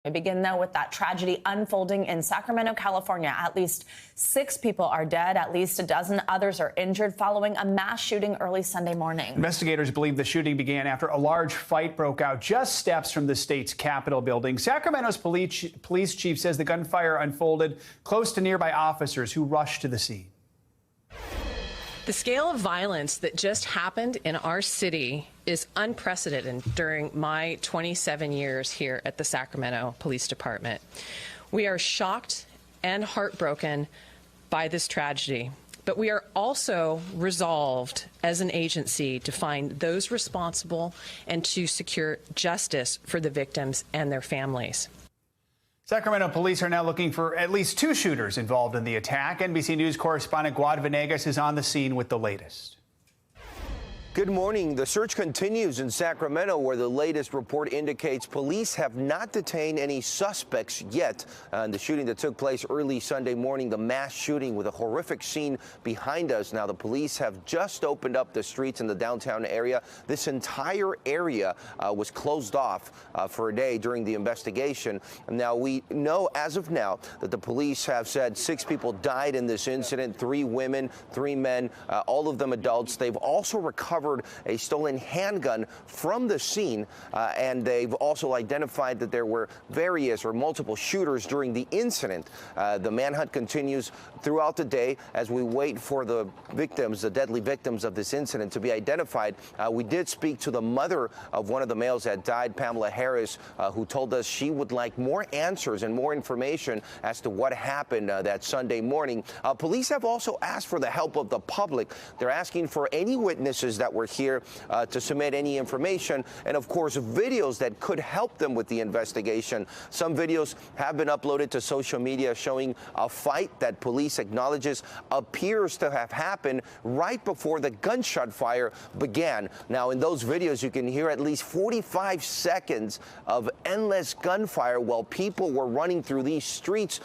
We begin, though, with that tragedy unfolding in Sacramento, California. At least 6 people are dead. At least a dozen others are injured following a mass shooting early Sunday morning. Investigators believe the shooting began after a large fight broke out just steps from the state's Capitol building. Sacramento's police chief says the gunfire unfolded close to nearby officers who rushed to the scene. The scale of violence that just happened in our city is unprecedented during my 27 years here at the Sacramento Police Department. We are shocked and heartbroken by this tragedy, but we are also resolved as an agency to find those responsible and to secure justice for the victims and their families. Sacramento police are now looking for at least 2 shooters involved in the attack. NBC News correspondent Guad Venegas is on the scene with the latest. Good morning. The search continues in Sacramento, where the latest report indicates police have not detained any suspects yet in the shooting that took place early Sunday morning, the mass shooting with a horrific scene behind us. Now, the police have just opened up the streets in the downtown area. This entire area was closed off for a day during the investigation. Now, we know as of now that the police have said 6 people died in this incident, 3 women, 3 men, all of them adults. They've also recovered a stolen handgun from the scene, and they've also identified that there were various or multiple shooters during the incident. The manhunt continues throughout the day as we wait for the victims, the deadly victims of this incident, to be identified. We did speak to the mother of one of the males that died, Pamela Harris, who told us she would like more answers and more information as to what happened that Sunday morning. Police have also asked for the help of the public. They're asking for any witnesses that were here to submit any information, and of course videos that could help them with the investigation. Some videos have been uploaded to social media showing a fight that police acknowledges appears to have happened right before the gunshot fire began. Now, in those videos you can hear at least 45 seconds of endless gunfire while people were running through these streets.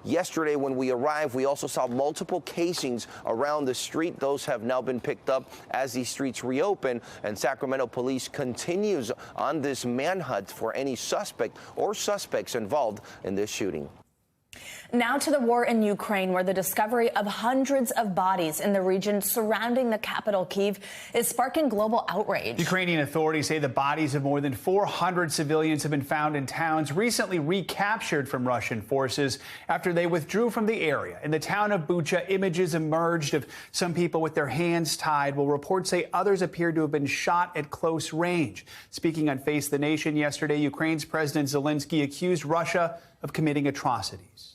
Yesterday when we arrived, we also saw multiple casings around the street. Those have now been picked up as these streets reopen, and Sacramento police continues on this manhunt for any suspect or suspects involved in this shooting. Now to the war in Ukraine, where the discovery of hundreds of bodies in the region surrounding the capital, Kyiv, is sparking global outrage. Ukrainian authorities say the bodies of more than 400 civilians have been found in towns recently recaptured from Russian forces after they withdrew from the area. In the town of Bucha, images emerged of some people with their hands tied, while reports say others appeared to have been shot at close range. Speaking on Face the Nation yesterday, Ukraine's President Zelenskyy accused Russia of committing atrocities.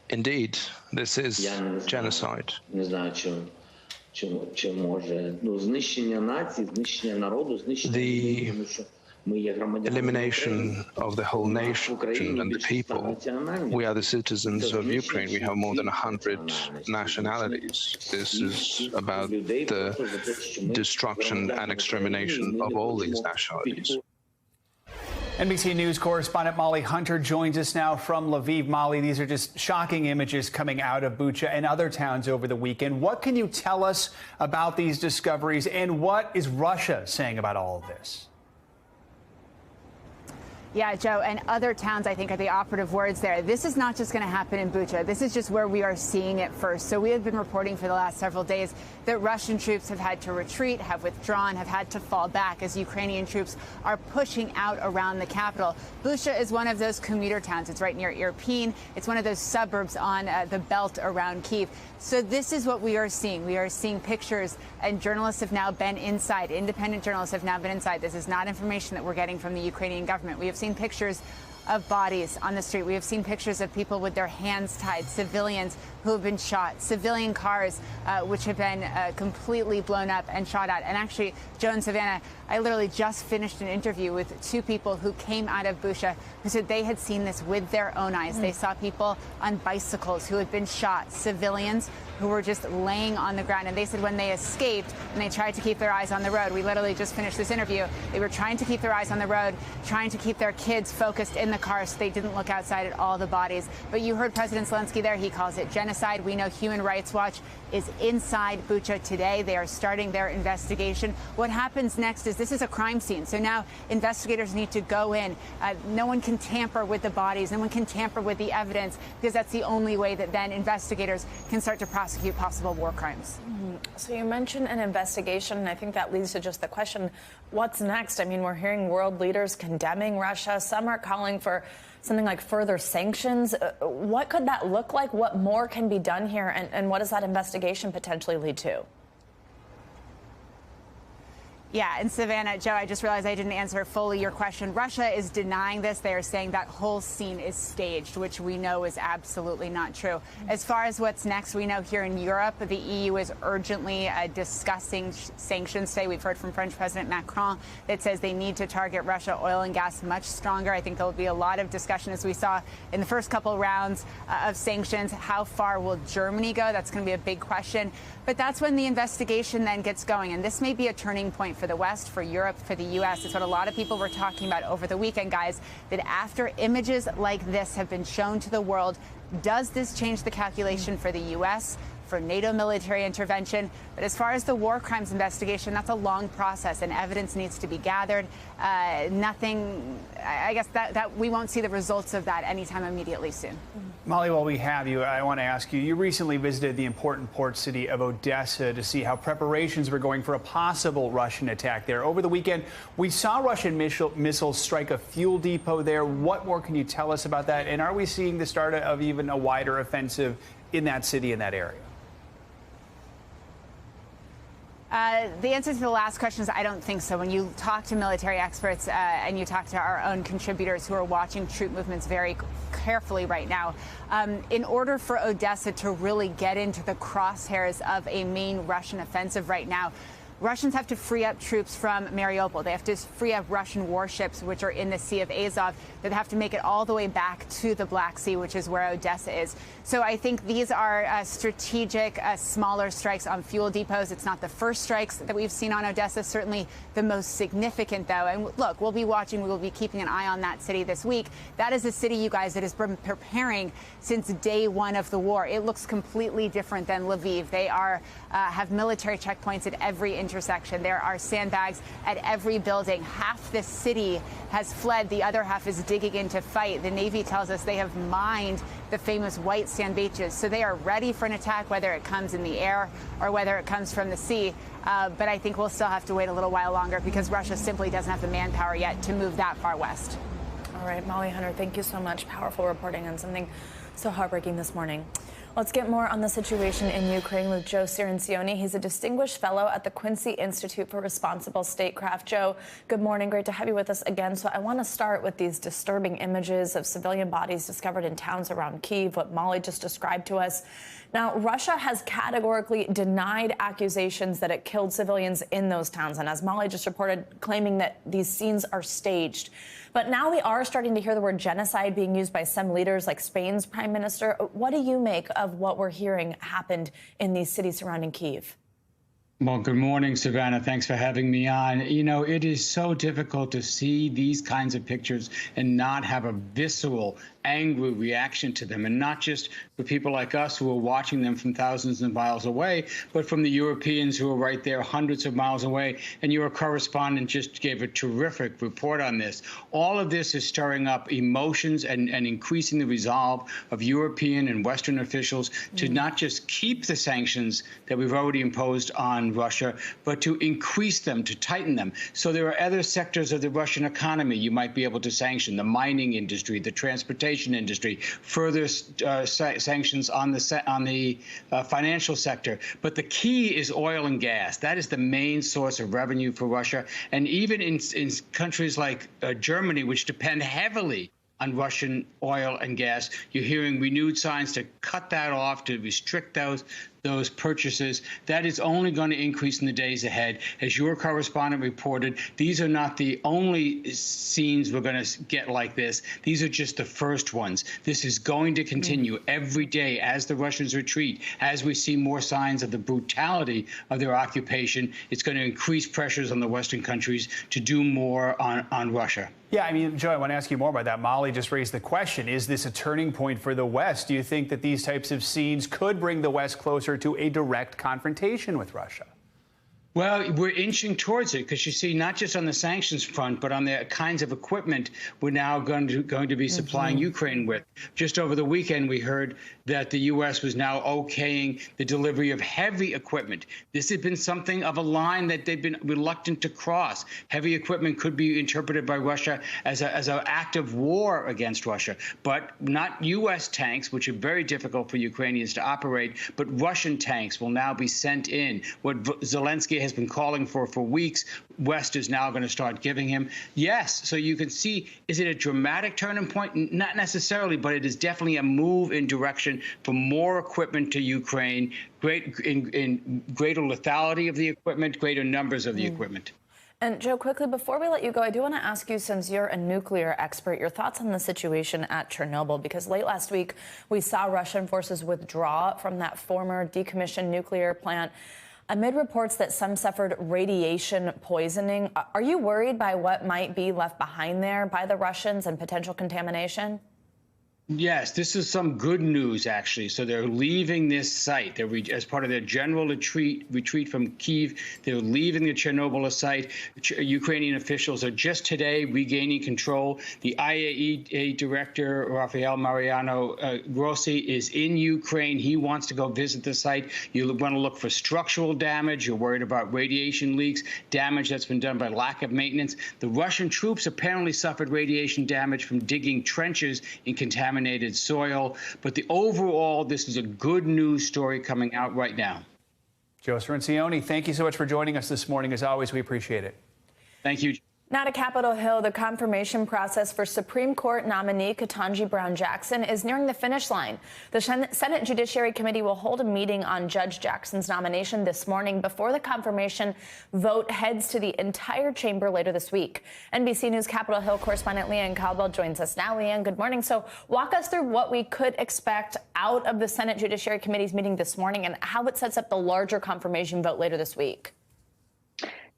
Indeed, this is genocide. The elimination of the whole nation and the people. We are the citizens of Ukraine. We have more than 100 nationalities. This is about the destruction and extermination of all these nationalities. NBC News correspondent Molly Hunter joins us now from Lviv. Molly, these are just shocking images coming out of Bucha and other towns over the weekend. What can you tell us about these discoveries, and what is Russia saying about all of this? Yeah, Joe, and other towns, I think, are the operative words there. This is not just going to happen in Bucha. This is just where we are seeing it first. So we have been reporting for the last several days that Russian troops have had to retreat, have withdrawn, have had to fall back as Ukrainian troops are pushing out around the capital. Bucha is one of those commuter towns. It's right near Irpin. It's one of those suburbs on the belt around Kyiv. So this is what we are seeing. We are seeing pictures, and journalists have now been inside. Independent journalists have now been inside. This is not information that we're getting from the Ukrainian government. We have seen pictures of bodies on the street. We have seen pictures of people with their hands tied, civilians who have been shot, civilian cars which have been completely blown up and shot at. And actually, Joe and Savannah, I literally just finished an interview with 2 people who came out of Bucha who said they had seen this with their own eyes. They saw people on bicycles who had been shot, civilians who were just laying on the ground. And they said when they escaped and they tried to keep their eyes on the road, we literally just finished this interview, they were trying to keep their eyes on the road, trying to keep their kids focused in the car, so they didn't look outside at all the bodies. But you heard President Zelenskyy there. He calls it genocide. We know Human Rights Watch is inside Bucha today. They are starting their investigation. What happens next is this is a crime scene. So now investigators need to go in. No one can tamper with the bodies. No one can tamper with the evidence, because that's the only way that then investigators can start to prosecute possible war crimes. So you mentioned an investigation, and I think that leads to just the question, what's next? I mean, we're hearing world leaders condemning Russia. Some are calling for something like further sanctions. What could that look like? What more can be done here? And what does that investigation potentially lead to? Yeah, and Savannah, Joe, I just realized I didn't answer fully your question. Russia is denying this. They are saying that whole scene is staged, which we know is absolutely not true. As far as what's next, we know here in Europe, the EU is urgently discussing sanctions today. We've heard from French President Macron that says they need to target Russia oil and gas much stronger. I think there will be a lot of discussion, as we saw in the first couple rounds of sanctions. How far will Germany go? That's going to be a big question. But that's when the investigation then gets going. And this may be a turning point for the West, for Europe, for the U.S. It's what a lot of people were talking about over the weekend, guys, that after images like this have been shown to the world, does this change the calculation for the U.S., for NATO military intervention? But as far as the war crimes investigation, that's a long process, and evidence needs to be gathered. I guess that we won't see the results of that anytime immediately soon. Molly, while we have you, I want to ask you, you recently visited the important port city of Odessa to see how preparations were going for a possible Russian attack there. Over the weekend, we saw Russian missiles strike a fuel depot there. What more can you tell us about that? And are we seeing the start of even a wider offensive in that city, in that area? The answer to the last question is I don't think so. When you talk to military experts and you talk to our own contributors who are watching troop movements very carefully right now, in order for Odessa to really get into the crosshairs of a main Russian offensive right now, Russians have to free up troops from Mariupol. They have to free up Russian warships, which are in the Sea of Azov. They have to make it all the way back to the Black Sea, which is where Odessa is. So I think these are strategic, smaller strikes on fuel depots. It's not the first strikes that we've seen on Odessa, certainly the most significant, though. And look, we'll be watching. We will be keeping an eye on that city this week. That is a city, you guys, that has been preparing since day one of the war. It looks completely different than Lviv. They have military checkpoints at every intersection. There are sandbags at every building. Half the city has fled. The other half is digging in to fight. The Navy tells us they have mined the famous white sand beaches. So they are ready for an attack, whether it comes in the air or whether it comes from the sea. But I think we'll still have to wait a little while longer because Russia simply doesn't have the manpower yet to move that far west. All right, Molly Hunter, thank you so much. Powerful reporting on something so heartbreaking this morning. Let's get more on the situation in Ukraine with Joe Cirincione. He's a distinguished fellow at the Quincy Institute for Responsible Statecraft. Joe, good morning. Great to have you with us again. So I want to start with these disturbing images of civilian bodies discovered in towns around Kyiv, what Molly just described to us. Now, Russia has categorically denied accusations that it killed civilians in those towns. And as Molly just reported, claiming that these scenes are staged. But now we are starting to hear the word genocide being used by some leaders, like Spain's prime minister. What do you make of what we're hearing happened in these cities surrounding Kyiv? Well, good morning, Savannah. Thanks for having me on. You know, it is so difficult to see these kinds of pictures and not have a visceral, angry reaction to them, and not just for people like us who are watching them from thousands of miles away, but from the Europeans who are right there hundreds of miles away. And your correspondent just gave a terrific report on this. All of this is stirring up emotions and increasing the resolve of European and Western officials to not just keep the sanctions that we've already imposed on Russia, but to increase them, to tighten them. So there are other sectors of the Russian economy you might be able to sanction: the mining industry, the transportation industry, further sanctions on the financial sector. But the key is oil and gas. That is the main source of revenue for Russia. And even in countries like Germany, which depend heavily on Russian oil and gas, you're hearing renewed signs to cut that off, to restrict those purchases. That is only going to increase in the days ahead. As your correspondent reported, these are not the only scenes we're going to get like this. These are just the first ones. This is going to continue every day as the Russians retreat, as we see more signs of the brutality of their occupation. It's going to increase pressures on the Western countries to do more on Russia. Yeah, I mean, Joe, I want to ask you more about that. Molly just raised the question, is this a turning point for the West? Do you think that these types of scenes could bring the West closer to a direct confrontation with Russia? Well, we're inching towards it because you see, not just on the sanctions front, but on the kinds of equipment we're now going to be supplying Ukraine with. Just over the weekend, we heard that the U.S. was now okaying the delivery of heavy equipment. This had been something of a line that they've been reluctant to cross. Heavy equipment could be interpreted by Russia as an act of war against Russia, but not U.S. tanks, which are very difficult for Ukrainians to operate, but Russian tanks will now be sent in. What Zelenskyy has been calling for weeks, West is now going to start giving him. Yes, so you can see, is it a dramatic turning point? Not necessarily, but it is definitely a move in direction for more equipment to Ukraine, greater lethality of the equipment, greater numbers of the equipment. And Joe, quickly, before we let you go, I do want to ask you, since you're a nuclear expert, your thoughts on the situation at Chernobyl, because late last week we saw Russian forces withdraw from that former decommissioned nuclear plant amid reports that some suffered radiation poisoning. Are you worried by what might be left behind there by the Russians and potential contamination? Yes, this is some good news, actually. So they're leaving this site. As part of their general retreat from Kyiv, they're leaving the Chernobyl site. Ukrainian officials are just today regaining control. The IAEA director, Rafael Mariano Grossi, is in Ukraine. He wants to go visit the site. You want to look for structural damage. You're worried about radiation leaks, damage that's been done by lack of maintenance. The Russian troops apparently suffered radiation damage from digging trenches in contaminated soil. But overall, this is a good news story coming out right now. Joe Cirincione, thank you so much for joining us this morning. As always, we appreciate it. Thank you. Now to Capitol Hill, the confirmation process for Supreme Court nominee Ketanji Brown Jackson is nearing the finish line. The Senate Judiciary Committee will hold a meeting on Judge Jackson's nomination this morning before the confirmation vote heads to the entire chamber later this week. NBC News Capitol Hill correspondent Leanne Caldwell joins us now. Leanne, good morning. So walk us through what we could expect out of the Senate Judiciary Committee's meeting this morning and how it sets up the larger confirmation vote later this week.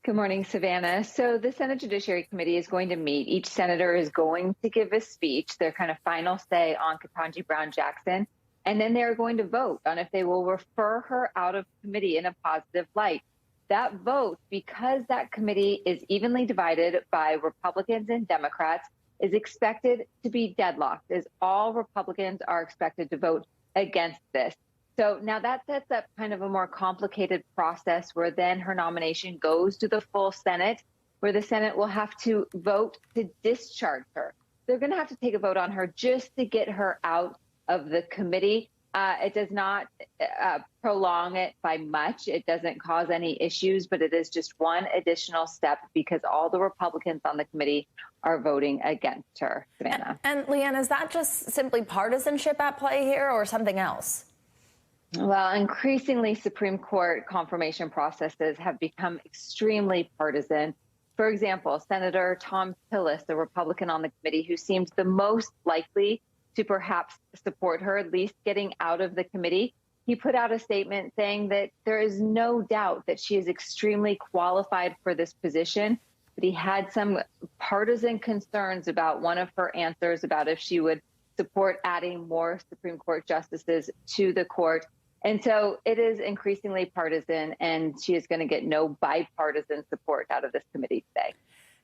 Good morning, Savannah. So the Senate Judiciary Committee is going to meet. Each senator is going to give a speech, their kind of final say on Ketanji Brown Jackson, and then they're going to vote on if they will refer her out of committee in a positive light. That vote, because that committee is evenly divided by Republicans and Democrats, is expected to be deadlocked, as all Republicans are expected to vote against this. So now that sets up kind of a more complicated process where then her nomination goes to the full Senate, where the Senate will have to vote to discharge her. They're going to have to take a vote on her just to get her out of the committee. It does not prolong it by much. It doesn't cause any issues, but it is just one additional step because all the Republicans on the committee are voting against her, Savannah. And Leanne, is that just simply partisanship at play here or something else? Well, increasingly, Supreme Court confirmation processes have become extremely partisan. For example, Senator Tom Tillis, the Republican on the committee, who seemed the most likely to perhaps support her, at least getting out of the committee, he put out a statement saying that there is no doubt that she is extremely qualified for this position, but he had some partisan concerns about one of her answers about if she would support adding more Supreme Court justices to the court. And so it is increasingly partisan, and she is going to get no bipartisan support out of this committee today.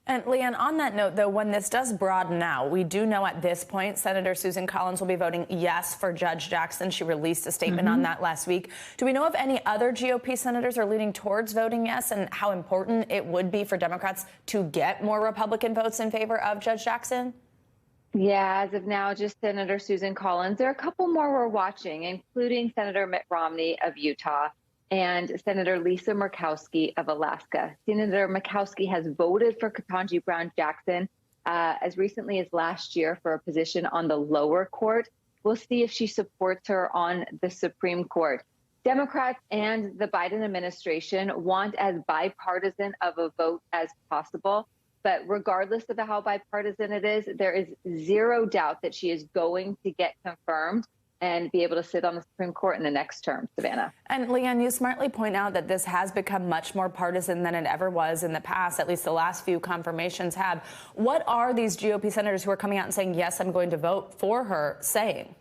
And Leanne, on that note, though, when this does broaden out, we do know at this point Senator Susan Collins will be voting yes for Judge Jackson. She released a statement on that last week. Do we know if any other GOP senators are leaning towards voting yes, and how important it would be for Democrats to get more Republican votes in favor of Judge Jackson? Yeah, as of now, just Senator Susan Collins. There are a couple more we're watching, including Senator Mitt Romney of Utah and Senator Lisa Murkowski of Alaska. Senator Murkowski has voted for Ketanji Brown Jackson as recently as last year for a position on the lower court. We'll see if she supports her on the Supreme Court. Democrats and the Biden administration want as bipartisan of a vote as possible. But regardless of how bipartisan it is, there is zero doubt that she is going to get confirmed and be able to sit on the Supreme Court in the next term, Savannah. And Leanne, you smartly point out that this has become much more partisan than it ever was in the past, at least the last few confirmations have. What are these GOP senators who are coming out and saying, yes, I'm going to vote for her, saying?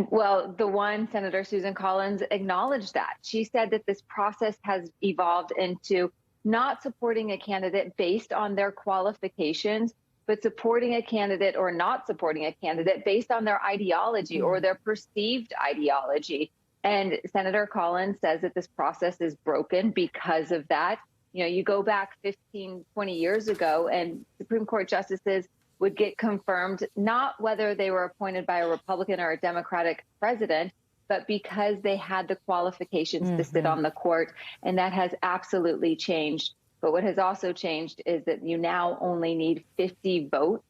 Well, the one, Senator Susan Collins, acknowledged that. She said that this process has evolved into not supporting a candidate based on their qualifications, but supporting a candidate or not supporting a candidate based on their ideology or their perceived ideology. And Senator Collins says that this process is broken because of that. You know, you go back 15, 20 years ago and Supreme Court justices would get confirmed, not whether they were appointed by a Republican or a Democratic president, but because they had the qualifications to sit on the court. And that has absolutely changed. But what has also changed is that you now only need 50 votes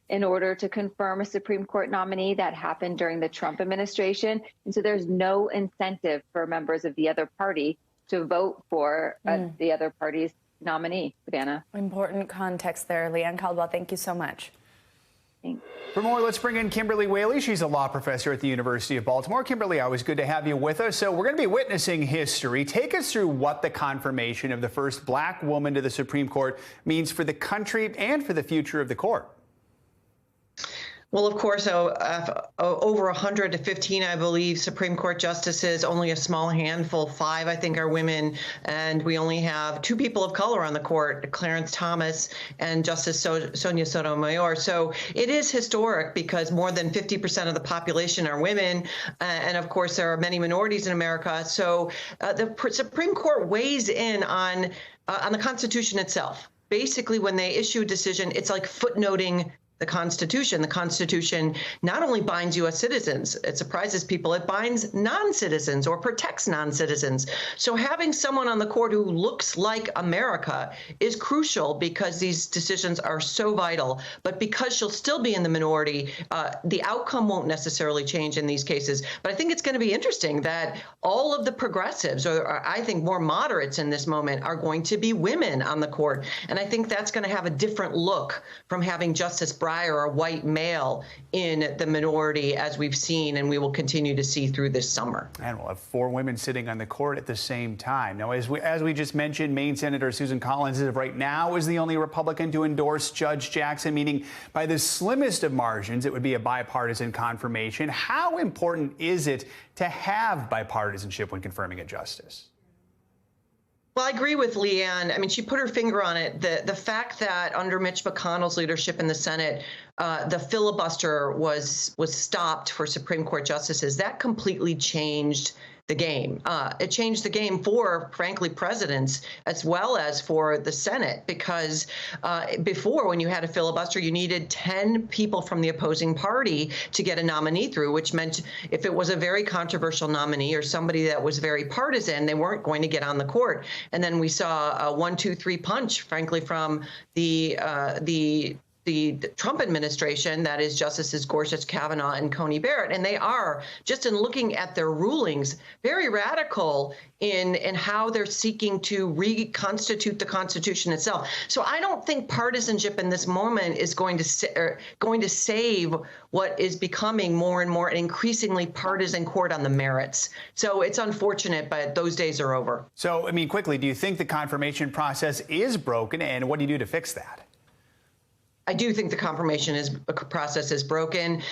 in order to confirm a Supreme Court nominee. That happened during the Trump administration. And so there's no incentive for members of the other party to vote for the other party's nominee, Savannah. Important context there. Leanne Caldwell, thank you so much. Thanks. For more, let's bring in Kimberly Whaley. She's a law professor at the University of Baltimore. Kimberly, always good to have you with us. So we're going to be witnessing history. Take us through what the confirmation of the first black woman to the Supreme Court means for the country and for the future of the court. Well, of course, over 100 to 15, I believe, Supreme Court justices, only a small handful, 5, I think, are women. And we only have 2 people of color on the court, Clarence Thomas and Justice Sonia Sotomayor. So it is historic because more than 50% of the population are women. And of course, there are many minorities in America. So the Supreme Court weighs in on the Constitution itself. Basically, when they issue a decision, it's like footnoting the Constitution. The Constitution not only binds U.S. citizens, it surprises people, it binds non-citizens or protects non-citizens. So having someone on the court who looks like America is crucial because these decisions are so vital. But because she'll still be in the minority, the outcome won't necessarily change in these cases. But I think it's going to be interesting that all of the progressives, or I think more moderates in this moment, are going to be women on the court. And I think that's going to have a different look from having Justice Breyer, a white male, in the minority, as we've seen and we will continue to see through this summer. And we'll have 4 women sitting on the court at the same time. Now, as we just mentioned, Maine Senator Susan Collins, as of right now, is the only Republican to endorse Judge Jackson, meaning by the slimmest of margins, it would be a bipartisan confirmation. How important is it to have bipartisanship when confirming a justice? Well, I agree with Leanne. I mean, she put her finger on it. The fact that under Mitch McConnell's leadership in the Senate, the filibuster was stopped for Supreme Court justices, that completely changed the game. It changed the game for, frankly, presidents as well as for the Senate, because before, when you had a filibuster, you needed 10 people from the opposing party to get a nominee through, which meant if it was a very controversial nominee or somebody that was very partisan, they weren't going to get on the court. And then we saw a 1-2-3 punch, frankly, from the Trump administration, that is Justices Gorsuch, Kavanaugh, and Coney Barrett. And they are, just in looking at their rulings, very radical in how they're seeking to reconstitute the Constitution itself. So I don't think partisanship in this moment is going to save what is becoming more and more an increasingly partisan court on the merits. So it's unfortunate, but those days are over. So, I mean, quickly, do you think the confirmation process is broken, and what do you do to fix that? I do think the confirmation process is broken.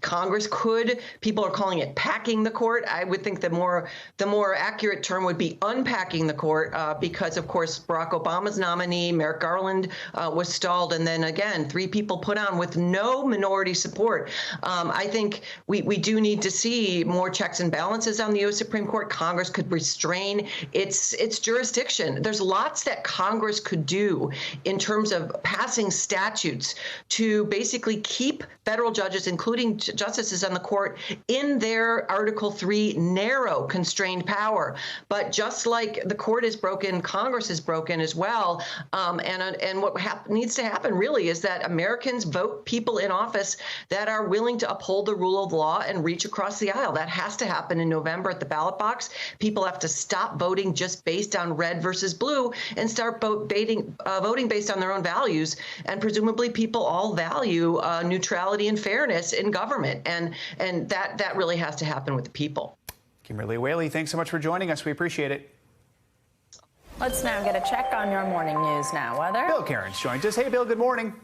Congress could, people are calling it packing the court. I would think the more accurate term would be unpacking the court because, of course, Barack Obama's nominee, Merrick Garland, was stalled. And then again, 3 people put on with no minority support. I think we do need to see more checks and balances on the U.S. Supreme Court. Congress could restrain its jurisdiction. There's lots that Congress could do in terms of passing statutes statutes to basically keep federal judges, including justices on the court, in their Article 3 narrow, constrained power. But just like the court is broken, Congress is broken as well. And what needs to happen really is that Americans vote people in office that are willing to uphold the rule of law and reach across the aisle. That has to happen in November at the ballot box. People have to stop voting just based on red versus blue and start voting based on their own values. And presumably people all value neutrality and fairness in government. And that really has to happen with the people. Kimberly Whaley, thanks so much for joining us. We appreciate it. Let's now get a check on your morning news now. Weather? Bill Cairns joins us. Hey, Bill, good morning.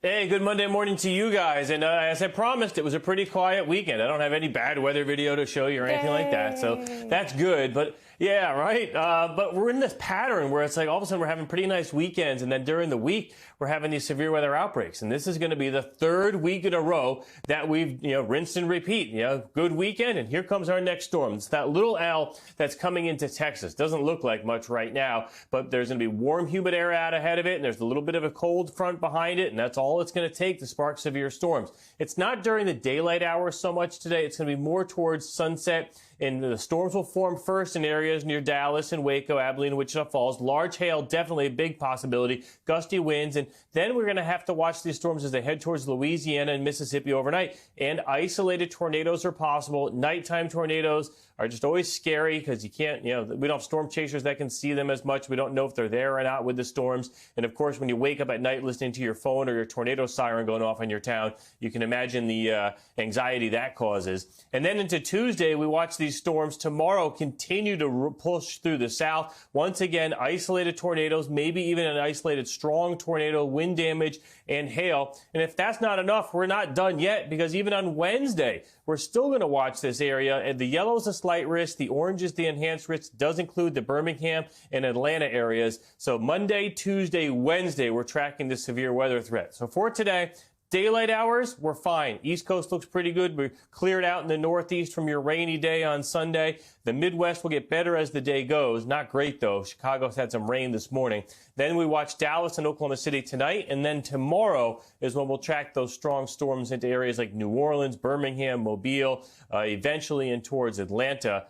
Hey, good Monday morning to you guys. And as I promised, it was a pretty quiet weekend. I don't have any bad weather video to show you or anything like that. So that's good. But yeah, right. But we're in this pattern where it's like all of a sudden we're having pretty nice weekends. And then during the week, we're having these severe weather outbreaks. And this is going to be the third week in a row that we've, rinsed and repeat. Good weekend. And here comes our next storm. It's that little L that's coming into Texas. Doesn't look like much right now, but there's going to be warm, humid air out ahead of it. And there's a little bit of a cold front behind it. And that's all it's going to take to spark severe storms. It's not during the daylight hours so much today. It's going to be more towards sunset. And the storms will form first in areas near Dallas and Waco, Abilene, Wichita Falls. Large hail, definitely a big possibility. Gusty winds. And then we're going to have to watch these storms as they head towards Louisiana and Mississippi overnight. And isolated tornadoes are possible. Nighttime tornadoes are just always scary because you can't, we don't have storm chasers that can see them as much. We don't know if they're there or not with the storms. And of course, when you wake up at night listening to your phone or your tornado siren going off in your town, you can imagine the anxiety that causes. And then into Tuesday, we watch these storms tomorrow continue to push through the south. Once again, isolated tornadoes, maybe even an isolated strong tornado, wind damage and hail. And if that's not enough, we're not done yet, because even on Wednesday, we're still going to watch this area. And the yellow is a slight risk. The orange is the enhanced risk. Does include the Birmingham and Atlanta areas. So Monday, Tuesday, Wednesday, we're tracking the severe weather threat. So for today, daylight hours, we're fine. East Coast looks pretty good. We're cleared out in the Northeast from your rainy day on Sunday. The Midwest will get better as the day goes. Not great, though. Chicago's had some rain this morning. Then we watch Dallas and Oklahoma City tonight. And then tomorrow is when we'll track those strong storms into areas like New Orleans, Birmingham, Mobile, eventually in towards Atlanta.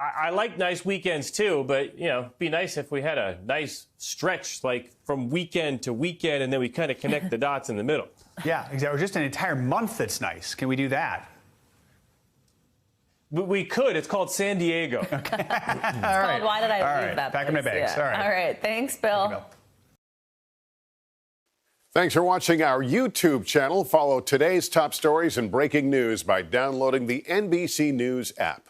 I like nice weekends too, but, it'd be nice if we had a nice stretch, like from weekend to weekend, and then we kind of connect the dots in the middle. Yeah, exactly. Just an entire month that's nice. Can we do that? We could. It's called San Diego. Okay. It's called Why Did I Leave That Back in my bags. Yeah. All right. Thanks, Bill. Thank you, Bill. Thanks for watching our YouTube channel. Follow today's top stories and breaking news by downloading the NBC News app.